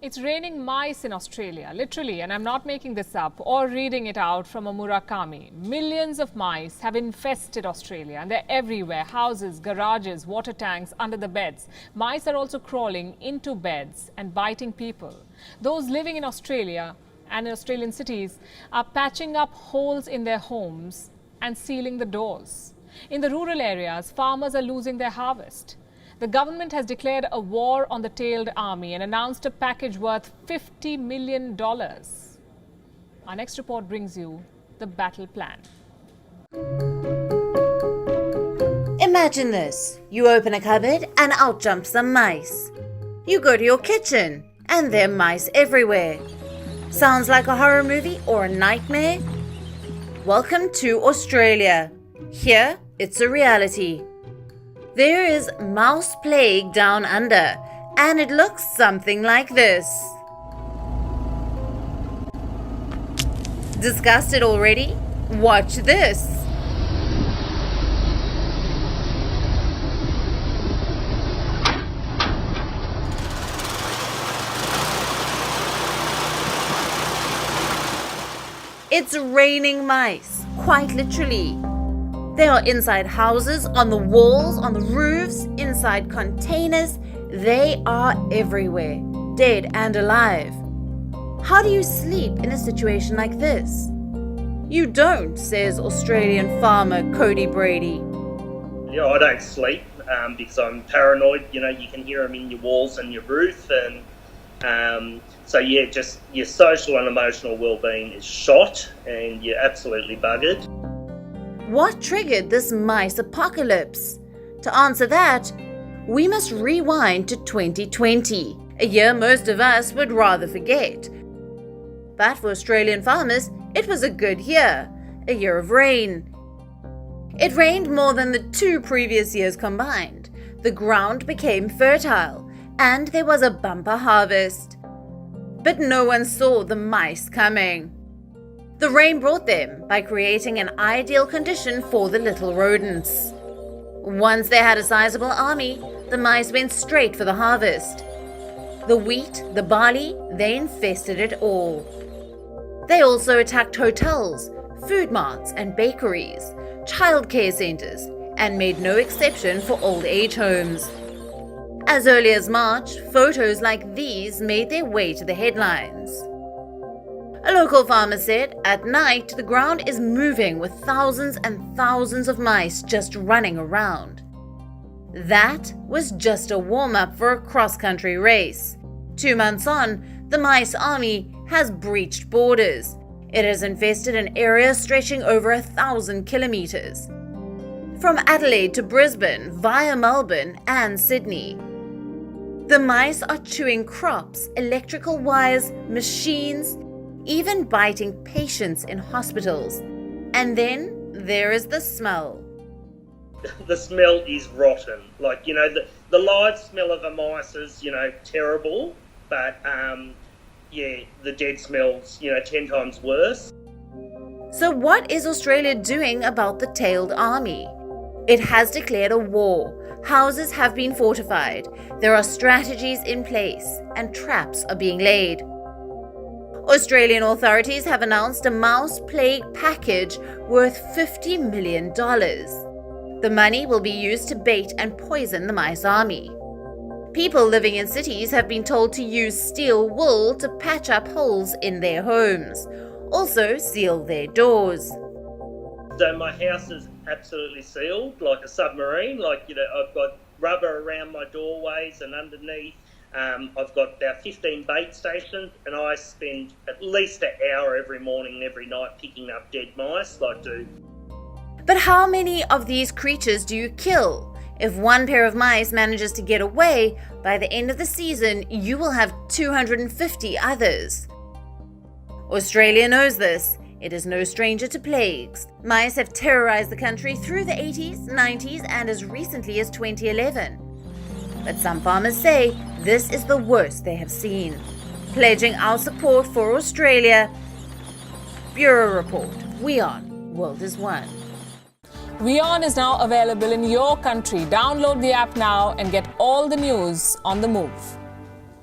It's raining mice in Australia, literally, and I'm not making this up or reading it out from a Murakami. Millions of mice have infested Australia and they're everywhere. Houses, garages, water tanks, under the beds. Mice are also crawling into beds and biting people. Those living in Australia and in Australian cities are patching up holes in their homes and sealing the doors. In the rural areas, farmers are losing their harvest. The government has declared a war on the tailed army and announced a package worth $50 million. Our next report brings you the battle plan. Imagine this. You open a cupboard and out jump some mice. You go to your kitchen and there are mice everywhere. Sounds like a horror movie or a nightmare? Welcome to Australia. Here, it's a reality. There is mouse plague down under, and it looks something like this. Disgusted already? Watch this. It's raining mice, quite literally. They are inside houses, on the walls, on the roofs, inside containers. They are everywhere, dead and alive. How do you sleep in a situation like this? You don't, says Australian farmer Cody Brady. Yeah, I don't sleep because I'm paranoid. You know, you can hear them in your walls and your roof, and just your social and emotional well-being is shot, and you're absolutely buggered. What triggered this mice apocalypse? To answer that, we must rewind to 2020, a year most of us would rather forget. But for Australian farmers, it was a good year, a year of rain. It rained more than the 2 previous years combined. The ground became fertile, and there was a bumper harvest. But no one saw the mice coming. The rain brought them by creating an ideal condition for the little rodents. Once they had a sizable army, the mice went straight for the harvest. The wheat, the barley, they infested it all. They also attacked hotels, food marts and bakeries, childcare centers, and made no exception for old age homes. As early as March, photos like these made their way to the headlines. A local farmer said, at night the ground is moving with thousands and thousands of mice just running around. That was just a warm-up for a cross-country race. 2 months on, the mice army has breached borders. It has infested an area stretching over 1,000 kilometers. From Adelaide to Brisbane, via Melbourne and Sydney. The mice are chewing crops, electrical wires, machines, even biting patients in hospitals. And then there is the smell. The smell is rotten. Like, you know, the live smell of a mice is, terrible. But, the dead smell's, 10 times worse. So what is Australia doing about the tailed army? It has declared a war. Houses have been fortified. There are strategies in place and traps are being laid. Australian authorities have announced a mouse plague package worth $50 million. The money will be used to bait and poison the mice army. People living in cities have been told to use steel wool to patch up holes in their homes. Also seal their doors. So my house is absolutely sealed, like a submarine. I've got rubber around my doorways and underneath. I've got about 15 bait stations, and I spend at least an hour every morning and every night picking up dead mice, But how many of these creatures do you kill? If one pair of mice manages to get away, by the end of the season, you will have 250 others. Australia knows this. It is no stranger to plagues. Mice have terrorized the country through the 80s, 90s, and as recently as 2011. But some farmers say this is the worst they have seen. Pledging our support for Australia. Bureau Report. WION. World is One. WION is now available in your country. Download the app now and get all the news on the move.